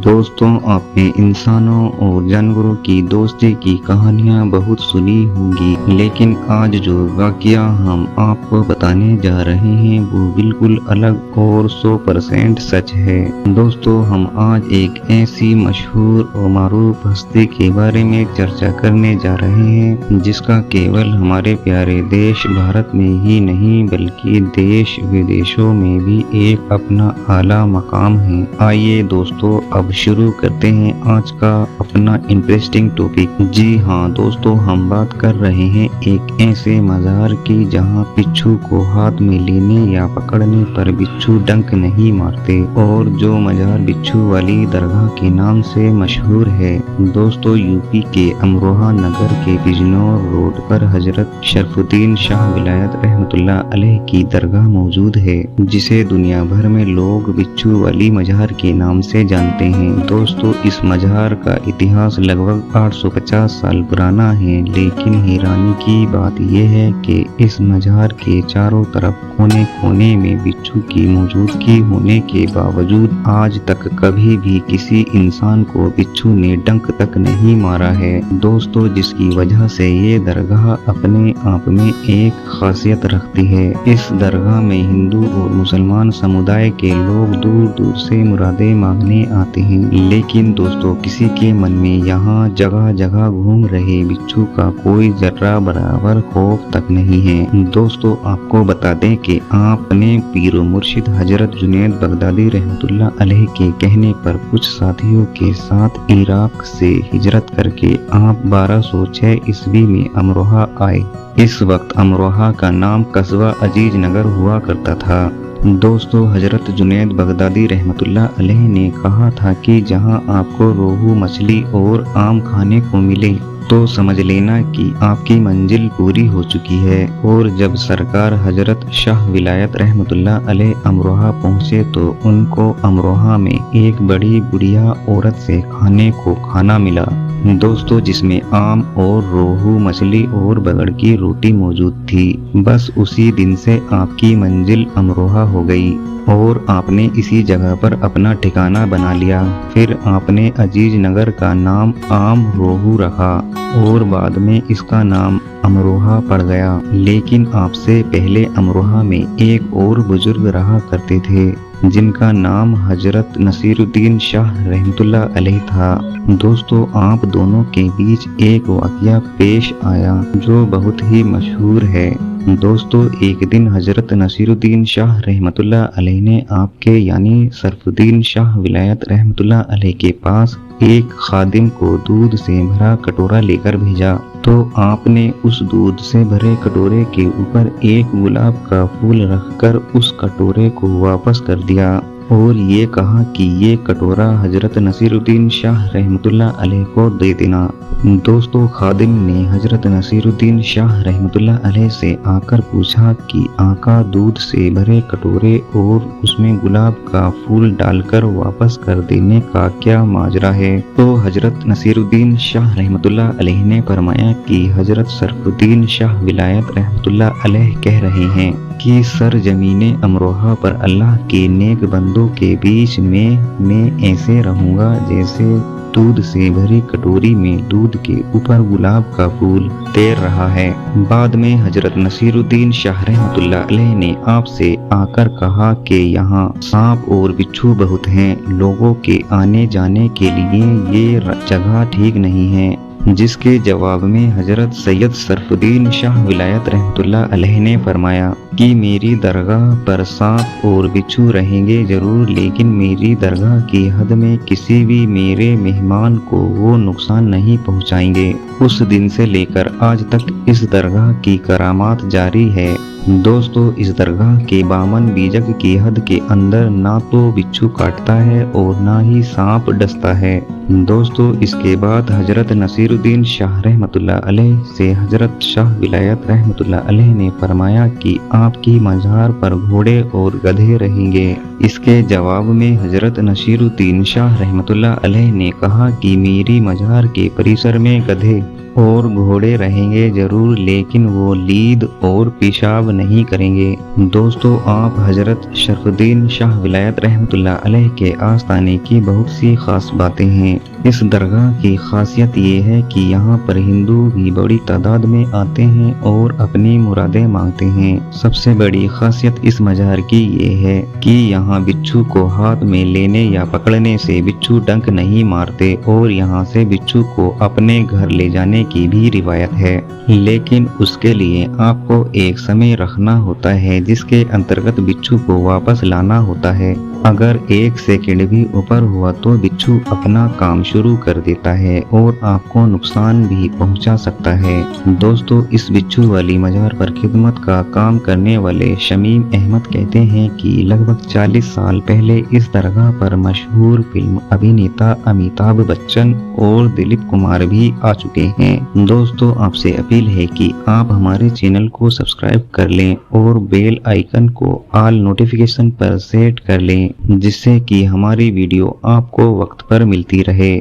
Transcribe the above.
दोस्तों, आपने इंसानों और जानवरों की दोस्ती की कहानियां बहुत सुनी होंगी, लेकिन आज जो वाकया हम आपको बताने जा रहे हैं वो बिल्कुल अलग और 100% सच है। दोस्तों, हम आज एक ऐसी मशहूर और मारूफ हस्ती के बारे में चर्चा करने जा रहे हैं जिसका केवल हमारे प्यारे देश भारत में ही नहीं बल्कि देश विदेशों में भी एक अपना आला मकाम है। आइए दोस्तों, अब शुरू करते हैं आज का अपना इंटरेस्टिंग टॉपिक। जी हाँ दोस्तों, हम बात कर रहे हैं एक ऐसे मज़ार की जहाँ बिच्छू को हाथ में लेने या पकड़ने पर बिच्छू डंक नहीं मारते और जो मज़ार बिच्छू वाली दरगाह के नाम से मशहूर है। दोस्तों, यूपी के अमरोहा नगर के बिजनौर रोड पर हजरत शरफुद्दीन शाह विलायत रहमतुल्लाह अलैह की दरगाह मौजूद है, जिसे दुनिया भर में लोग बिच्छू वाली मज़ार के नाम से जानते हैं। दोस्तों, इस मज़ार का इतिहास लगभग 850 साल पुराना है, लेकिन हैरानी की बात यह है कि इस मज़ार के चारों तरफ कोने कोने में बिच्छू की मौजूदगी होने के बावजूद आज तक कभी भी किसी इंसान को बिच्छू ने डंक तक नहीं मारा है। दोस्तों, जिसकी वजह से ये दरगाह अपने आप में एक खासियत रखती है। इस दरगाह में हिंदू और मुसलमान समुदाय के लोग दूर दूर से मुरादें मांगने आते हैं, लेकिन दोस्तों किसी के मन में यहाँ जगह जगह घूम रहे बिच्छू का कोई जर्रा बराबर खौफ तक नहीं है। दोस्तों, आपको बता दें कि आपने पीर मुर्शिद हजरत जुनैद बगदादी रहमतुल्लाह अलैह के कहने पर कुछ साथियों के साथ इराक से हिजरत करके आप 1206 ईस्वी में अमरोहा आए। इस वक्त अमरोहा का नाम कस्बा अजीज नगर हुआ करता था। दोस्तों, हजरत जुनैद बगदादी रहमतुल्लाह अलैह ने कहा था कि जहां आपको रोहू मछली और आम खाने को मिले तो समझ लेना कि आपकी मंजिल पूरी हो चुकी है। और जब सरकार हजरत शाह विलायत रहमतुल्लाह अलैह अमरोहा पहुँचे तो उनको अमरोहा में एक बड़ी बुढ़िया औरत से खाने को खाना मिला। दोस्तों, जिसमें आम और रोहू मछली और बगड़ की रोटी मौजूद थी। बस उसी दिन से आपकी मंजिल अमरोहा हो गई और आपने इसी जगह पर अपना ठिकाना बना लिया। फिर आपने अजीज नगर का नाम आम रोहू रखा और बाद में इसका नाम अमरोहा पड़ गया। लेकिन आपसे पहले अमरोहा में एक और बुजुर्ग रहा करते थे जिनका नाम हजरत नसीरुद्दीन शाह रहमतुल्लाह अलैह था। दोस्तों, आप दोनों के बीच एक वाकया पेश आया जो बहुत ही मशहूर है। दोस्तों, एक दिन हजरत नसीरुद्दीन शाह रहमतुल्लाह अलैह ने आपके यानी शरफुद्दीन शाह विलायत रहमतुल्लाह अलैह के पास एक खादिम को दूध से भरा कटोरा लेकर भेजा। तो आपने उस दूध से भरे कटोरे के ऊपर एक गुलाब का फूल रखकर उस कटोरे को वापस कर दिया और ये कहा कि ये कटोरा हजरत नसीरुद्दीन शाह रहमतुल्लाह अलैह को दे देना। दोस्तों, खादिम ने हजरत नसीरुद्दीन शाह रहमतुल्लाह अलैह से आकर पूछा कि आका, दूध से भरे कटोरे और उसमें गुलाब का फूल डालकर वापस कर देने का क्या माजरा है? तो हजरत नसीरुद्दीन शाह रहमतुल्लाह अलैह ने फरमाया कि हजरत शरफुद्दीन शाह विलायत रहमतुल्लाह अलैह कह रहे हैं कि सर जमीने अमरोहा पर अल्लाह के नेक बंदों के बीच में मैं ऐसे रहूंगा जैसे दूध से भरी कटोरी में दूध के ऊपर गुलाब का फूल तैर रहा है। बाद में हजरत नसीरुद्दीन शाह रहमतुल्लाह अलैह ने आपसे आकर कहा कि यहाँ सांप और बिच्छू बहुत हैं, लोगों के आने जाने के लिए ये जगह ठीक नहीं है। जिसके जवाब में हजरत सैयद शरफुद्दीन शाह विलायत रहमतुल्लाह अलैह ने फरमाया कि मेरी दरगाह पर सांप और बिच्छू रहेंगे जरूर, लेकिन मेरी दरगाह की हद में किसी भी मेरे मेहमान को वो नुकसान नहीं पहुंचाएंगे। उस दिन से लेकर आज तक इस दरगाह की करामात जारी है। दोस्तों, इस दरगाह के बामन बीजक की हद के अंदर ना तो बिच्छू काटता है और ना ही सांप डसता है। दोस्तों, इसके बाद हजरत नसीरुद्दीन शाह रहमतुल्लाह अलैह से हजरत शाह विलायत रहमतुल्लाह अलैह ने फरमाया कि आपकी मज़ार पर घोड़े और गधे रहेंगे। इसके जवाब में हजरत नसीरुद्दीन शाह रहमतुल्लाह अलैह ने कहा कि मेरी मज़ार के परिसर में गधे और घोड़े रहेंगे जरूर, लेकिन वो लीद और पेशाब नहीं करेंगे। दोस्तों, आप हजरत शरफुद्दीन शाह विलायत रहमतुल्लाह अलैह के आस्थाने की बहुत सी खास बातें हैं। इस दरगाह की खासियत ये है कि यहाँ पर हिंदू भी बड़ी तादाद में आते हैं और अपनी मुरादें मांगते हैं। सबसे बड़ी खासियत इस मजार की ये है कि यहाँ बिच्छू को हाथ में लेने या पकड़ने से बिच्छू डंक नहीं मारते और यहाँ से बिच्छू को अपने घर ले जाने की भी रिवायत है, लेकिन उसके लिए आपको एक समय रखना होता है जिसके अंतर्गत बिच्छू को वापस लाना होता है। अगर 1 सेकंड भी ऊपर हुआ तो बिच्छू अपना काम शुरू कर देता है और आपको नुकसान भी पहुंचा सकता है। दोस्तों, इस बिच्छू वाली मजार पर खिदमत का काम करने वाले शमीम अहमद कहते हैं कि लगभग 40 साल पहले इस दरगाह पर मशहूर फिल्म अभिनेता अमिताभ बच्चन और दिलीप कुमार भी आ चुके हैं। दोस्तों, आपसे अपील है कि आप हमारे चैनल को सब्सक्राइब कर लें और बेल आइकन को ऑल नोटिफिकेशन पर सेट कर लें, जिससे कि हमारी वीडियो आपको वक्त पर मिलती रहे।